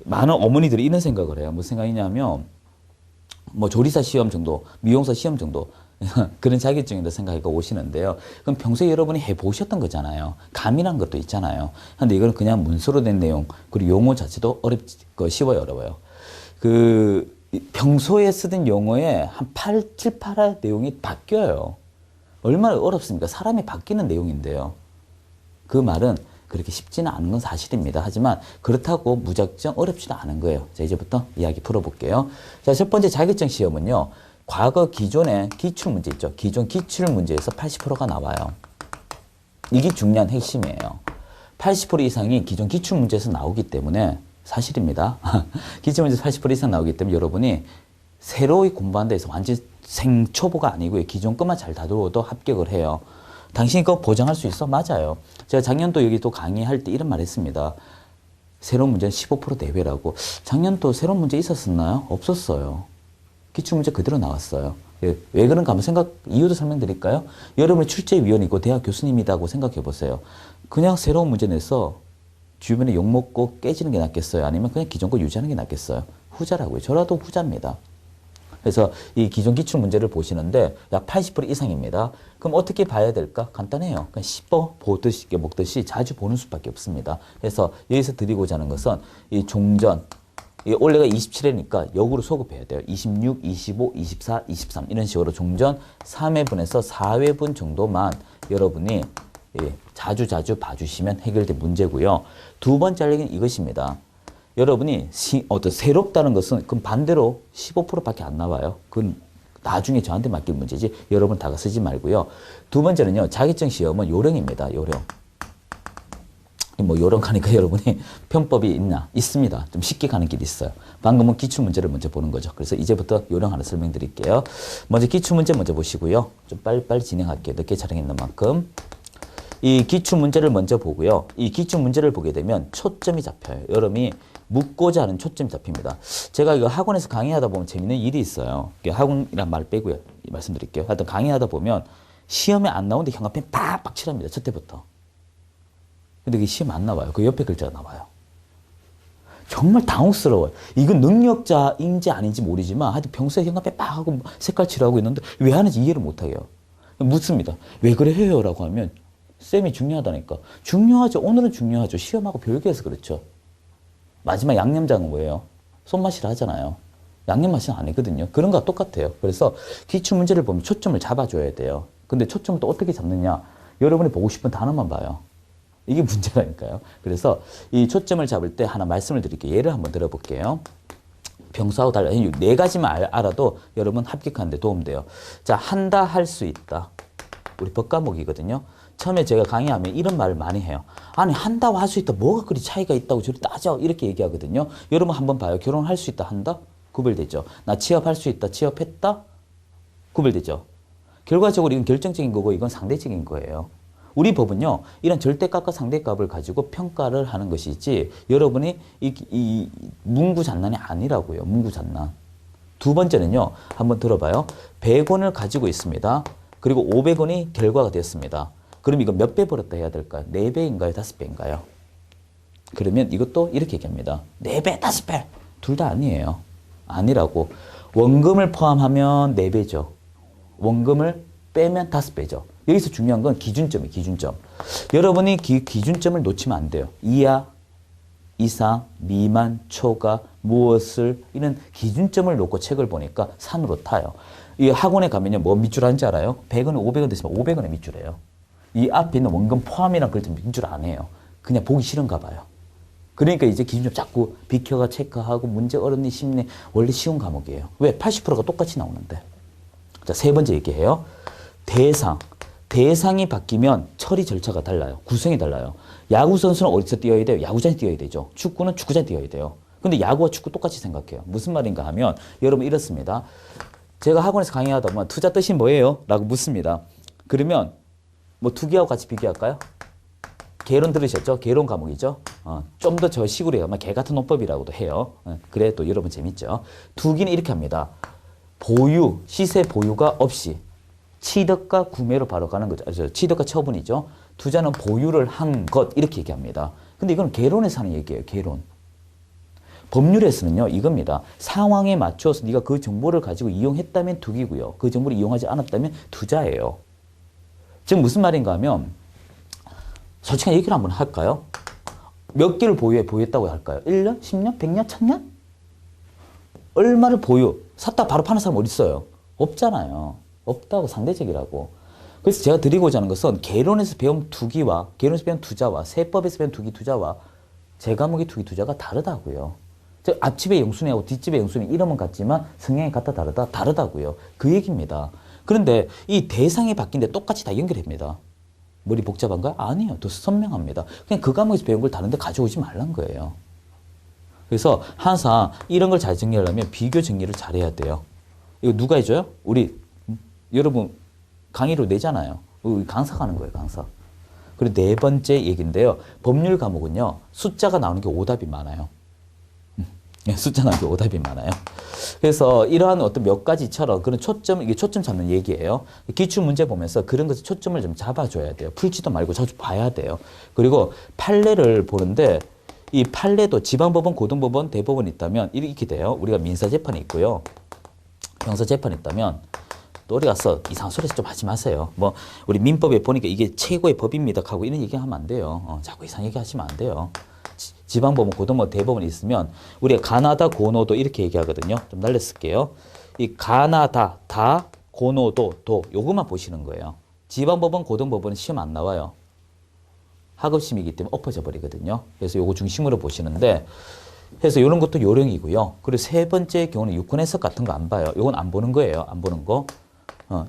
많은 어머니들이 이런 생각을 해요. 무슨 생각이냐면, 뭐 조리사 시험 정도, 미용사 시험 정도, 그런 자격증이라 생각하고 오시는데요. 그럼 평소에 여러분이 해보셨던 거잖아요. 감이란 것도 있잖아요. 근데 이거는 그냥 문서로 된 내용, 그리고 용어 자체도 쉬워요, 어려워요. 평소에 쓰던 용어에 한 7, 8할 내용이 바뀌어요. 얼마나 어렵습니까? 사람이 바뀌는 내용인데요. 그 말은 그렇게 쉽지는 않은 건 사실입니다. 하지만 그렇다고 무작정 어렵지도 않은 거예요. 자, 이제부터 이야기 풀어볼게요. 자, 첫 번째 자격증 시험은요. 과거 기존의 기출문제 있죠. 기존 기출문제에서 80%가 나와요. 이게 중요한 핵심이에요. 80% 이상이 기존 기출문제에서 나오기 때문에 사실입니다. 기출문제에서 80% 이상 나오기 때문에 여러분이 새로 공부한 데서 완전 생초보가 아니고요. 기존 것만 잘 다루어도 합격을 해요. 당신이 그거 보장할 수 있어? 맞아요. 제가 작년도 여기 또 강의할 때 이런 말 했습니다. 새로운 문제는 15% 내외라고. 작년도 새로운 문제 있었었나요? 없었어요. 기출문제 그대로 나왔어요. 왜 그런가 한번 이유도 설명드릴까요? 여러분이 출제위원이고 대학 교수님이라고 생각해 보세요. 그냥 새로운 문제 내서 주변에 욕먹고 깨지는 게 낫겠어요? 아니면 그냥 기존 거 유지하는 게 낫겠어요? 후자라고요. 저라도 후자입니다. 그래서 이 기존 기출 문제를 보시는데 약 80% 이상입니다. 그럼 어떻게 봐야 될까? 간단해요. 그냥 씹어 보듯이 먹듯이 자주 보는 수밖에 없습니다. 그래서 여기서 드리고자 하는 것은 이 종전, 올해가 27회니까 역으로 소급해야 돼요. 26, 25, 24, 23 이런 식으로 종전 3회분에서 4회분 정도만 여러분이 자주 봐주시면 해결될 문제고요. 두 번째 할 얘기는 이것입니다. 여러분이 새롭다는 것은 그럼 반대로 15%밖에 안 나와요. 그건 나중에 저한테 맡길 문제지 여러분 다가 쓰지 말고요. 두 번째는요. 자격증 시험은 요령입니다. 요령. 뭐 요령 가니까 여러분이 편법이 있나? 있습니다. 좀 쉽게 가는 길이 있어요. 방금은 기출문제를 먼저 보는 거죠. 그래서 이제부터 요령 하나 설명드릴게요. 먼저 기출문제 먼저 보시고요. 좀 빨리빨리 진행할게요. 늦게 촬영했는 만큼. 이 기출문제를 먼저 보고요. 이 기출문제를 보게 되면 초점이 잡혀요. 여러분이 묻고자 하는 초점이 잡힙니다. 제가 이거 학원에서 강의하다 보면 재밌는 일이 있어요. 학원이란 말 빼고요. 말씀드릴게요. 하여튼 강의하다 보면 시험에 안 나오는데 형광펜 팍팍 칠합니다. 첫 때부터. 근데 그게 시험 안 나와요. 그 옆에 글자가 나와요. 정말 당혹스러워요. 이건 능력자인지 아닌지 모르지만 하여튼 평소에 형광펜 팍 하고 색깔 칠하고 있는데 왜 하는지 이해를 못하게요. 묻습니다. 왜 그래 해요? 라고 하면 쌤이 중요하다니까. 중요하죠. 오늘은 중요하죠. 시험하고 별개에서 그렇죠. 마지막 양념장은 뭐예요? 손맛이라 하잖아요. 양념 맛은 아니거든요. 그런 거와 똑같아요. 그래서 기출문제를 보면 초점을 잡아줘야 돼요. 근데 초점을 또 어떻게 잡느냐? 여러분이 보고 싶은 단어만 봐요. 이게 문제라니까요. 그래서 이 초점을 잡을 때 하나 말씀을 드릴게요. 예를 한번 들어볼게요. 평소하고 달라. 네 가지만 알아도 여러분 합격하는 데 도움돼요. 자, 한다, 할 수 있다. 우리 법 과목이거든요. 처음에 제가 강의하면 이런 말을 많이 해요. 아니, 한다와 할 수 있다. 뭐가 그리 차이가 있다고 저리 따져. 이렇게 얘기하거든요. 여러분 한번 봐요. 결혼할 수 있다. 한다? 구별되죠. 나 취업할 수 있다. 취업했다? 구별되죠. 결과적으로 이건 결정적인 거고 이건 상대적인 거예요. 우리 법은요. 이런 절대값과 상대값을 가지고 평가를 하는 것이지 여러분이 이 문구잔난이 아니라고요. 문구잔난. 두 번째는요. 한번 들어봐요. 100원을 가지고 있습니다. 그리고 500원이 결과가 됐습니다. 그럼 이거 몇 배 벌었다 해야 될까요? 4배인가요? 5배인가요? 그러면 이것도 이렇게 얘기합니다. 4배, 5배. 둘 다 아니에요. 아니라고. 원금을 포함하면 4배죠. 원금을 빼면 5배죠. 여기서 중요한 건 기준점이에요. 기준점. 여러분이 기준점을 놓치면 안 돼요. 이하, 이상, 미만, 초과, 무엇을 이런 기준점을 놓고 책을 보니까 산으로 타요. 이 학원에 가면요. 뭐 밑줄 하는지 알아요? 100원, 500원 됐으면 500원의 밑줄이에요. 이 앞에 있는 원금 포함이라는 글자 밑줄 안 해요. 그냥 보기 싫은가 봐요. 그러니까 이제 기준점 자꾸 비켜가 체크하고 문제 어렵니 쉽니 원래 쉬운 과목이에요. 왜? 80%가 똑같이 나오는데. 자, 세 번째 얘기해요. 대상. 대상이 바뀌면 처리 절차가 달라요. 구성이 달라요. 야구 선수는 어디서 뛰어야 돼요? 야구장에 뛰어야 되죠. 축구는 축구장에 뛰어야 돼요. 근데 야구와 축구 똑같이 생각해요. 무슨 말인가 하면 여러분 이렇습니다. 제가 학원에서 강의하다 보면 투자 뜻이 뭐예요? 라고 묻습니다. 그러면 뭐 투기하고 같이 비교할까요? 개론 들으셨죠? 개론 과목이죠? 좀 더 저 식으로 해요. 개 같은 논법이라고도 해요. 그래 또 여러분 재밌죠? 투기는 이렇게 합니다. 보유, 시세 보유가 없이 취득과 구매로 바로 가는 거죠. 취득과 처분이죠. 투자는 보유를 한 것 이렇게 얘기합니다. 근데 이건 개론에서 하는 얘기예요. 개론. 법률에서는요, 이겁니다. 상황에 맞춰서 네가 그 정보를 가지고 이용했다면 투기고요. 그 정보를 이용하지 않았다면 투자예요. 즉 무슨 말인가 하면 솔직한 얘기를 한번 할까요? 몇 개를 보유했다고 할까요? 1년? 10년? 100년? 1000년? 얼마를 샀다 바로 파는 사람 어디 있어요? 없잖아요. 없다고, 상대적이라고. 그래서 제가 드리고자 하는 것은 개론에서 배운 투기와 개론에서 배운 투자와 세법에서 배운 투기, 투자와 제 과목의 투기, 투자가 다르다고요. 즉 앞집의 영순이하고 뒷집의 영순이 이름은 같지만 성향이 같다 다르다고요. 그 얘기입니다. 그런데 이 대상이 바뀐데 똑같이 다 연결합니다. 머리 복잡한가요? 아니에요. 더 선명합니다. 그냥 그 과목에서 배운 걸 다른데 가져오지 말란 거예요. 그래서 항상 이런 걸 잘 정리하려면 비교 정리를 잘해야 돼요. 이거 누가 해줘요? 우리 여러분 강의로 내잖아요. 강사가 하는 거예요. 강사. 그리고 네 번째 얘기인데요. 법률 과목은요. 숫자가 나오는 게 오답이 많아요. 숫자 나오는 게 오답이 많아요. 그래서 이러한 어떤 몇 가지처럼 그런 초점, 이게 초점 잡는 얘기예요. 기출 문제 보면서 그런 것에 초점을 좀 잡아줘야 돼요. 풀지도 말고 자주 봐야 돼요. 그리고 판례를 보는데 이 판례도 지방법원, 고등법원, 대법원이 있다면 이렇게 돼요. 우리가 민사재판이 있고요. 형사재판이 있다면 또 어디 가서 이상한 소리 좀 하지 마세요. 뭐 우리 민법에 보니까 이게 최고의 법입니다 하고 이런 얘기하면 안 돼요. 자꾸 이상한 얘기 하시면 안 돼요. 지방법원, 고등법원, 대법원이 있으면 우리가 가나다, 고노도 이렇게 얘기하거든요. 좀 날려쓸게요. 이 가나다, 다, 고노도, 도 요것만 보시는 거예요. 지방법원, 고등법원은 시험 안 나와요. 학업심이기 때문에 엎어져 버리거든요. 그래서 요거 중심으로 보시는데 그래서 이런 것도 요령이고요. 그리고 세 번째 경우는 유권 해석 같은 거 안 봐요. 요건 안 보는 거예요. 안 보는 거.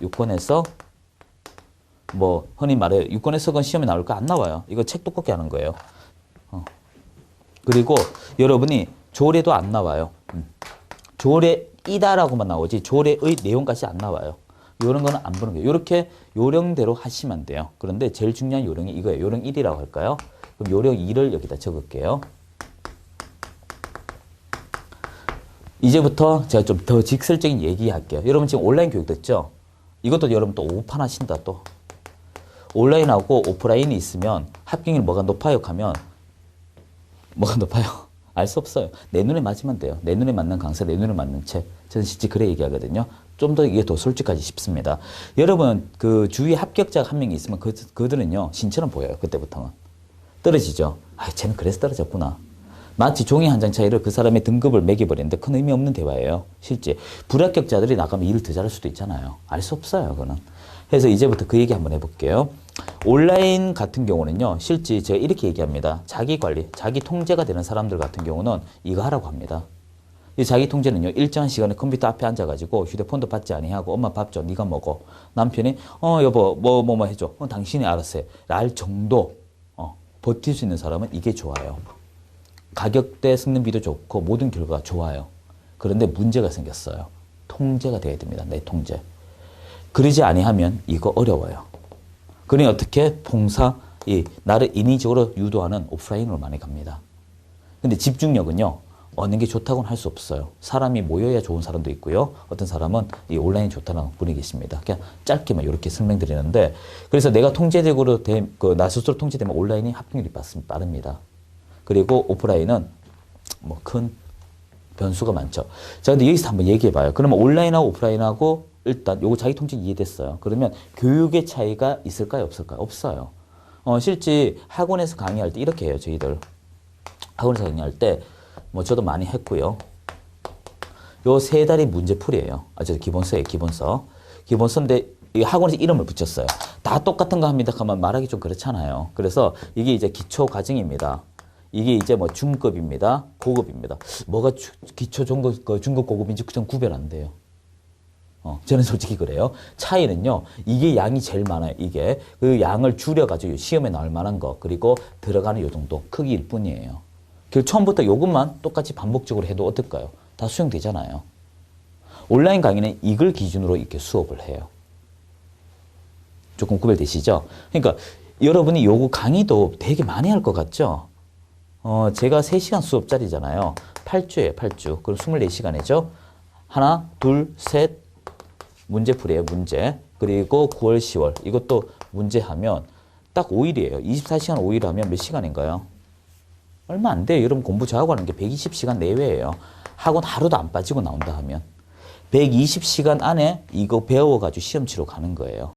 유권 해석 뭐 흔히 말해요. 유권 해석은 시험에 나올 거 안 나와요. 이거 책 두껍게 하는 거예요. 그리고 여러분이 조례도 안 나와요. 조례이다라고만 나오지 조례의 내용까지 안 나와요. 이런 거는 안 보는 거예요. 이렇게 요령대로 하시면 돼요. 그런데 제일 중요한 요령이 이거예요. 요령 1이라고 할까요? 그럼 요령 2를 여기다 적을게요. 이제부터 제가 좀 더 직설적인 얘기할게요. 여러분 지금 온라인 교육 됐죠? 이것도 여러분 또 오판 하신다 또. 온라인하고 오프라인이 있으면 합격률 뭐가 높아요? 하면 뭐가 높아요? 알 수 없어요. 내 눈에 맞으면 돼요. 내 눈에 맞는 강사, 내 눈에 맞는 책. 저는 실제 그래 얘기하거든요. 좀 더 이게 더 솔직하지 싶습니다. 여러분 그 주위에 합격자가 한 명이 있으면 그들은요 신처럼 보여요. 그때부터는. 떨어지죠. 아, 쟤는 그래서 떨어졌구나. 마치 종이 한 장 차이를 그 사람의 등급을 매겨버리는데 큰 의미 없는 대화예요. 실제 불합격자들이 나가면 일을 더 잘할 수도 있잖아요. 알 수 없어요. 그거는. 그래서 이제부터 그 얘기 한번 해볼게요. 온라인 같은 경우는요. 실제 제가 이렇게 얘기합니다. 자기 관리, 자기 통제가 되는 사람들 같은 경우는 이거 하라고 합니다. 이 자기 통제는요. 일정한 시간에 컴퓨터 앞에 앉아가지고 휴대폰도 받지 아니하고 엄마 밥 줘. 네가 먹어. 남편이 여보 뭐 해줘. 당신이 알아서 해. 알 정도 버틸 수 있는 사람은 이게 좋아요. 가격대 승능비도 좋고 모든 결과가 좋아요. 그런데 문제가 생겼어요. 통제가 돼야 됩니다. 내 통제. 그러지 아니하면 이거 어려워요. 그러니 어떻게 나를 인위적으로 유도하는 오프라인으로 많이 갑니다. 근데 집중력은요. 어느 게 좋다고는 할 수 없어요. 사람이 모여야 좋은 사람도 있고요. 어떤 사람은 이 온라인이 좋다는 분이 계십니다. 그냥 짧게만 이렇게 설명드리는데 그래서 내가 통제적으로 나 스스로 통제되면 온라인이 합격률이 빠릅니다. 그리고 오프라인은 뭐 큰 변수가 많죠. 자, 근데 여기서 한번 얘기해 봐요. 그러면 온라인하고 오프라인하고 일단 요거 자기 통제 이해됐어요. 그러면 교육의 차이가 있을까요? 없을까요? 없어요. 실제 학원에서 강의할 때 이렇게 해요. 저희들. 학원에서 강의할 때 뭐 저도 많이 했고요. 요 세 달이 문제풀이에요. 저 기본서예요. 기본서인데 이 학원에서 이름을 붙였어요. 다 똑같은 거 합니다. 하면 말하기 좀 그렇잖아요. 그래서 이게 이제 기초 과정입니다. 이게 이제 뭐 중급입니다. 고급입니다. 뭐가 기초, 중급, 고급인지 좀 구별 안 돼요. 저는 솔직히 그래요. 차이는요, 이게 양이 제일 많아요. 이게. 그 양을 줄여가지고 시험에 나올 만한 거, 그리고 들어가는 요 정도 크기일 뿐이에요. 그 처음부터 요것만 똑같이 반복적으로 해도 어떨까요? 다 수용되잖아요. 온라인 강의는 이걸 기준으로 이렇게 수업을 해요. 조금 구별되시죠? 그러니까 여러분이 요거 강의도 되게 많이 할 것 같죠? 제가 3시간 수업짜리잖아요. 8주예요, 8주. 그럼 24시간이죠? 하나, 둘, 셋, 문제풀이에요, 문제. 그리고 9월, 10월. 이것도 문제하면 딱 5일이에요. 24시간 5일 하면 몇 시간인가요? 얼마 안 돼요. 여러분 공부 저하고 하는 게 120시간 내외예요. 학원 하루도 안 빠지고 나온다 하면. 120시간 안에 이거 배워가지고 시험 치러 가는 거예요.